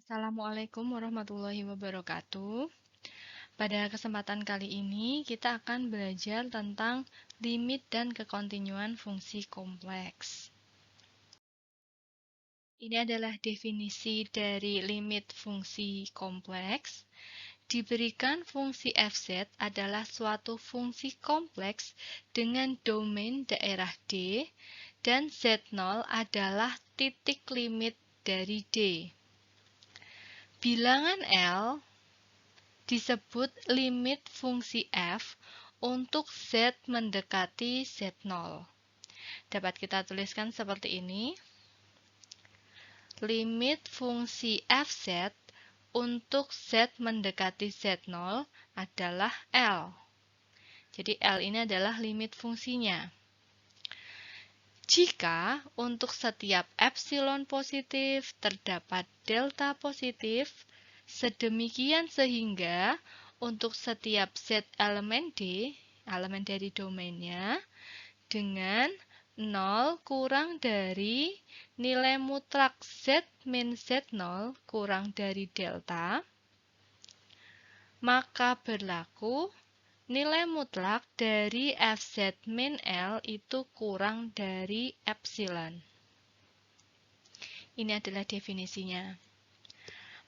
Assalamualaikum warahmatullahi wabarakatuh. Pada kesempatan kali ini, kita akan belajar tentang limit dan kekontinuan fungsi kompleks. Ini adalah definisi dari limit fungsi kompleks. Diberikan fungsi fz adalah suatu fungsi kompleks dengan domain daerah D, dan z0 adalah titik limit dari D. Bilangan L disebut limit fungsi f untuk z mendekati z0. Dapat kita tuliskan seperti ini. Limit fungsi fz untuk z mendekati z0 adalah L. Jadi L ini adalah limit fungsinya. Jika untuk setiap epsilon positif terdapat delta positif, sedemikian sehingga untuk setiap z elemen D, elemen dari domainnya, dengan 0 kurang dari nilai mutlak z min z0 kurang dari delta, maka berlaku nilai mutlak dari fz min L itu kurang dari epsilon. Ini adalah definisinya.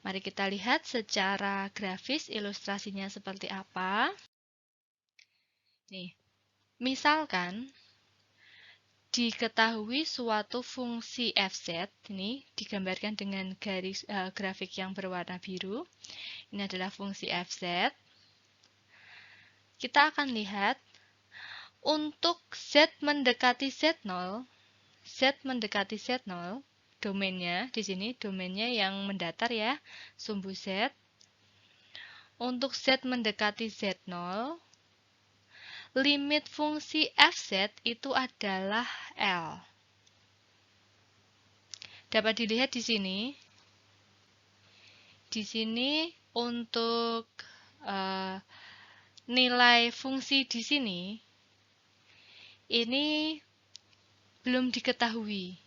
Mari kita lihat secara grafis ilustrasinya seperti apa. Nih, misalkan diketahui suatu fungsi fz, ini digambarkan dengan garis grafik yang berwarna biru. Ini adalah fungsi fz. Kita akan lihat untuk z mendekati z0, domainnya di sini domainnya yang mendatar ya, sumbu z. Untuk z mendekati z0, limit fungsi fz itu adalah L. Dapat dilihat di sini. Di sini untuk nilai fungsi di sini ini belum diketahui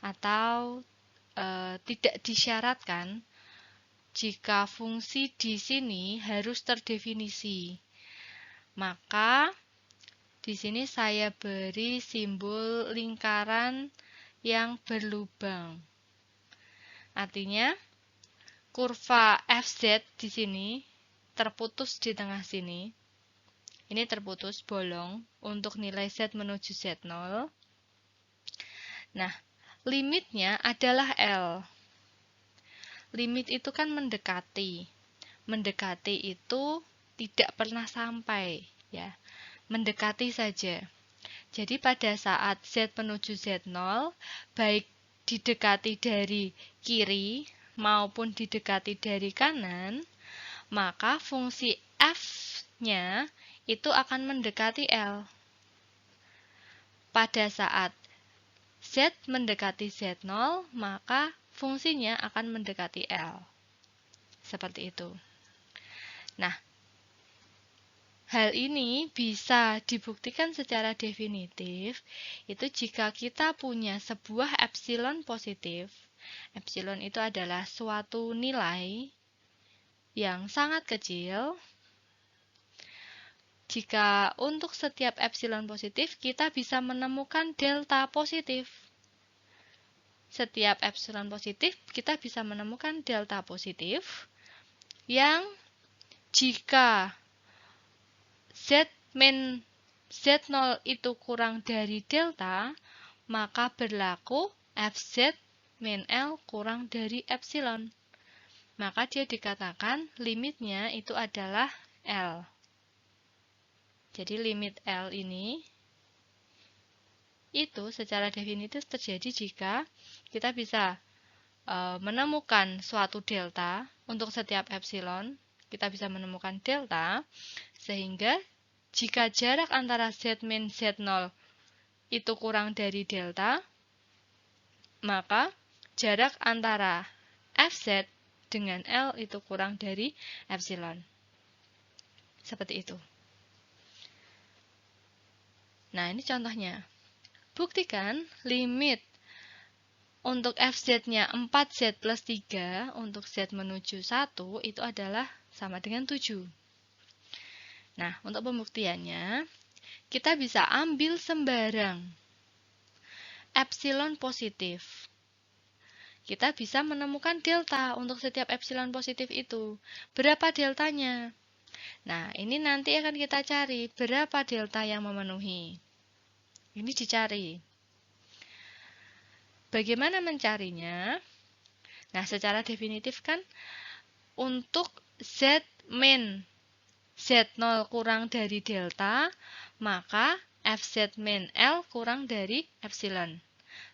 atau tidak disyaratkan jika fungsi di sini harus terdefinisi. Maka di sini saya beri simbol lingkaran yang berlubang. Artinya kurva fz di sini terputus di tengah sini. Ini terputus bolong untuk nilai z menuju z0. Nah, limitnya adalah L. Limit itu kan mendekati. Mendekati itu tidak pernah sampai, ya. Mendekati saja. Jadi pada saat z menuju z0, baik didekati dari kiri maupun didekati dari kanan, maka fungsi f-nya itu akan mendekati L. Pada saat z mendekati z0, maka fungsinya akan mendekati L. Seperti itu. Nah, hal ini bisa dibuktikan secara definitif itu jika kita punya sebuah epsilon positif. Epsilon itu adalah suatu nilai yang sangat kecil. Jika untuk setiap epsilon positif, kita bisa menemukan delta positif. Setiap epsilon positif, kita bisa menemukan delta positif yang jika z min z0 itu kurang dari delta, maka berlaku fz min L kurang dari epsilon. Maka dia dikatakan limitnya itu adalah L. Jadi limit L ini itu secara definitif terjadi jika kita bisa menemukan suatu delta untuk setiap epsilon. Kita bisa menemukan delta sehingga jika jarak antara z min z0 itu kurang dari delta, maka jarak antara fz dengan L itu kurang dari epsilon. Seperti itu. Nah, ini contohnya. Buktikan limit untuk fz-nya 4z plus 3, untuk z menuju 1, itu adalah sama dengan 7. Nah, untuk pembuktiannya, kita bisa ambil sembarang epsilon positif. Kita bisa menemukan delta untuk setiap epsilon positif itu. Berapa deltanya? Nah, ini nanti akan kita cari berapa delta yang memenuhi. Ini dicari. Bagaimana mencarinya? Nah, secara definitif kan untuk Z min Z0 kurang dari delta, maka Fz min L kurang dari epsilon.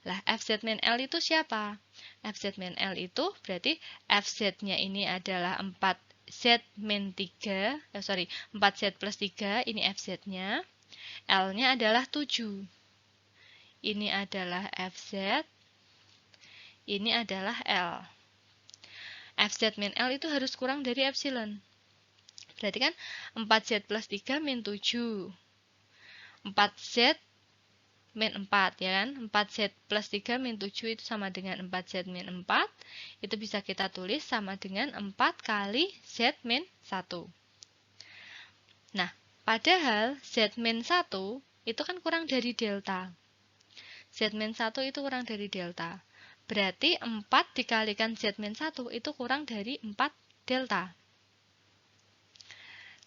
Lah, Fz min L itu siapa? Fz min L itu berarti Fz-nya ini adalah 4Z min 3, 4Z plus 3, ini Fz-nya. L-nya adalah 7. Ini adalah Fz, ini adalah L. Fz min L itu harus kurang dari epsilon. Berarti kan 4Z plus 3 min 7. 4Z min 4, ya kan? 4Z plus 3 min 7 itu sama dengan 4Z min 4. Itu bisa kita tulis sama dengan 4 kali Z min 1. Nah, padahal Z min 1 itu kan kurang dari delta. Z min 1 itu kurang dari delta. Berarti 4 dikalikan Z min 1 itu kurang dari 4 delta.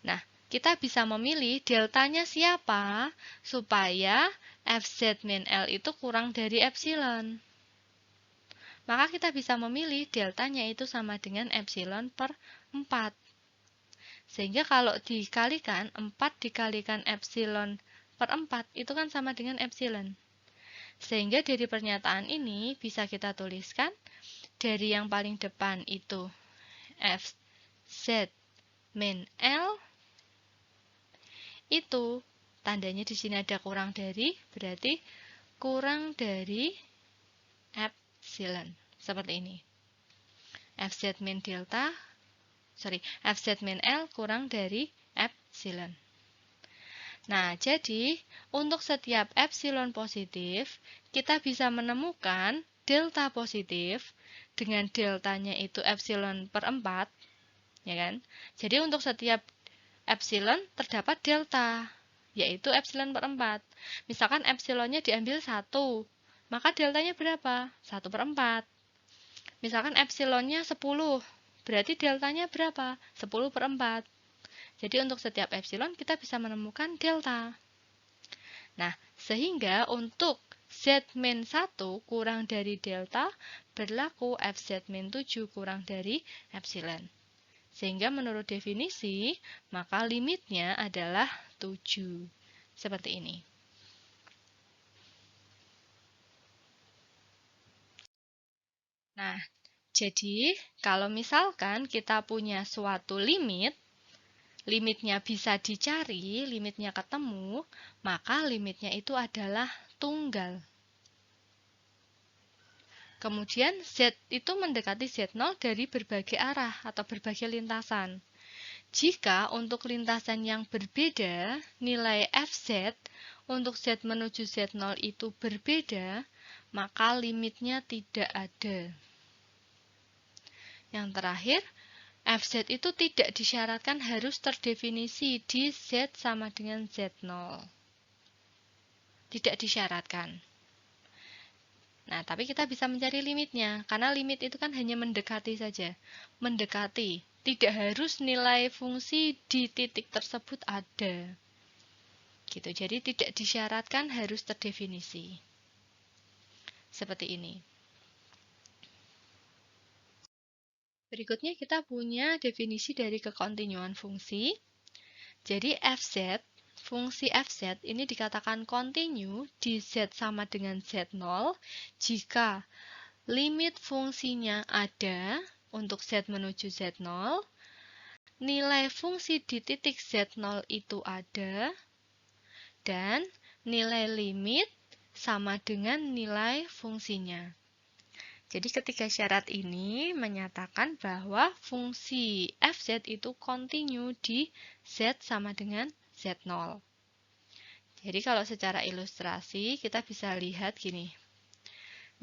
Nah, kita bisa memilih deltanya siapa supaya Fz min L itu kurang dari epsilon. Maka kita bisa memilih deltanya itu sama dengan epsilon per 4. Sehingga kalau dikalikan, 4 dikalikan epsilon per 4 itu kan sama dengan epsilon. Sehingga dari pernyataan ini bisa kita tuliskan dari yang paling depan itu Fz min L itu tandanya di sini ada kurang dari, berarti kurang dari epsilon. Seperti ini. Fz min min L kurang dari epsilon. Nah, jadi untuk setiap epsilon positif, kita bisa menemukan delta positif dengan deltanya itu epsilon per 4, ya kan? Jadi untuk setiap epsilon terdapat delta, yaitu epsilon per 4. Misalkan epsilonnya diambil 1, maka deltanya berapa? 1 per 4. Misalkan epsilonnya 10, berarti deltanya berapa? 10 per 4. Jadi untuk setiap epsilon kita bisa menemukan delta. Nah, sehingga untuk Z min 1 kurang dari delta berlaku Fz min 7 kurang dari epsilon. Sehingga menurut definisi, maka limitnya adalah 7. Seperti ini. Nah, jadi kalau misalkan kita punya suatu limit, limitnya bisa dicari, limitnya ketemu, maka limitnya itu adalah tunggal. Kemudian Z itu mendekati Z0 dari berbagai arah atau berbagai lintasan. Jika untuk lintasan yang berbeda, nilai Fz untuk Z menuju Z0 itu berbeda, maka limitnya tidak ada. Yang terakhir, Fz itu tidak disyaratkan harus terdefinisi di Z sama dengan Z0. Tidak disyaratkan. Nah, tapi kita bisa mencari limitnya, karena limit itu kan hanya mendekati saja. Mendekati, tidak harus nilai fungsi di titik tersebut ada. Gitu, jadi tidak disyaratkan harus terdefinisi. Seperti ini. Berikutnya kita punya definisi dari kekontinuan fungsi. Jadi Fz, fungsi Fz ini dikatakan kontinu di Z sama dengan Z0 jika limit fungsinya ada untuk Z menuju Z0, nilai fungsi di titik Z0 itu ada, dan nilai limit sama dengan nilai fungsinya. Jadi ketiga syarat ini menyatakan bahwa fungsi Fz itu kontinu di Z sama dengan Z0. Jadi kalau secara ilustrasi kita bisa lihat gini.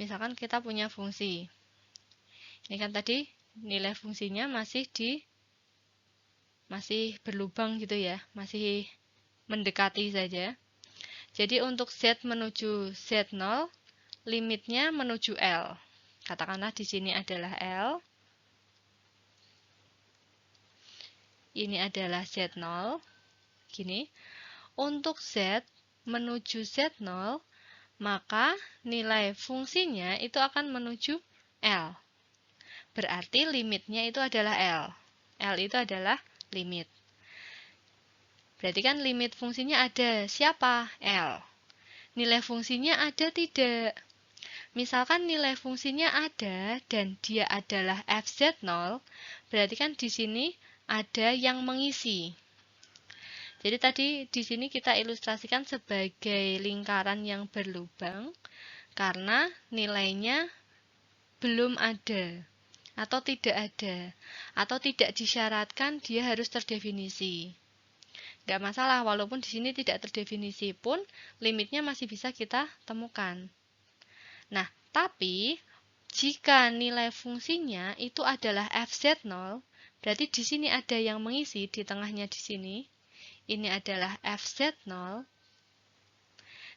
Misalkan kita punya fungsi. Ini kan tadi nilai fungsinya masih berlubang gitu ya, masih mendekati saja. Jadi untuk Z menuju Z0, limitnya menuju L. Katakanlah di sini adalah L. Ini adalah Z0. Gini. Untuk Z menuju Z0, maka nilai fungsinya itu akan menuju L. Berarti limitnya itu adalah L. L itu adalah limit. Berarti kan limit fungsinya ada. Siapa? L. Nilai fungsinya ada tidak? Misalkan nilai fungsinya ada dan dia adalah fz0, berarti kan di sini ada yang mengisi. Jadi tadi di sini kita ilustrasikan sebagai lingkaran yang berlubang karena nilainya belum ada atau tidak ada atau tidak disyaratkan dia harus terdefinisi. Nggak masalah walaupun di sini tidak terdefinisi pun limitnya masih bisa kita temukan. Nah, tapi jika nilai fungsinya itu adalah fz0, berarti di sini ada yang mengisi di tengahnya di sini. Ini adalah fz0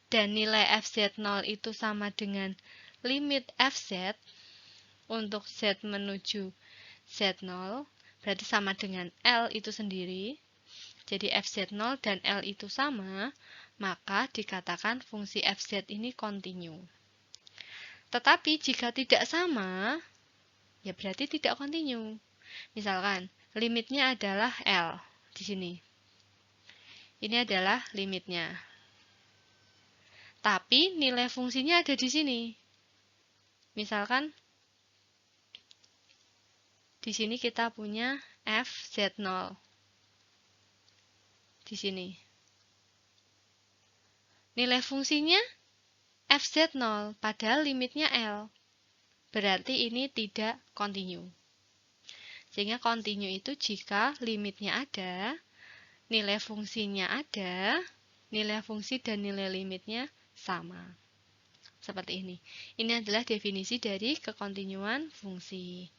dan nilai fz0 itu sama dengan limit fz untuk z menuju z0, berarti sama dengan L itu sendiri. Jadi fz0 dan L itu sama, maka dikatakan fungsi fz ini kontinu. Tetapi jika tidak sama, ya berarti tidak kontinu. Misalkan limitnya adalah L di sini. Ini adalah limitnya. Tapi nilai fungsinya ada di sini. Misalkan di sini kita punya fz0. Di sini. Nilai fungsinya fz0, padahal limitnya L. Berarti ini tidak kontinu. Sehingga kontinu itu jika limitnya ada, nilai fungsinya ada, nilai fungsi dan nilai limitnya sama. Seperti ini. Ini adalah definisi dari kekontinuan fungsi.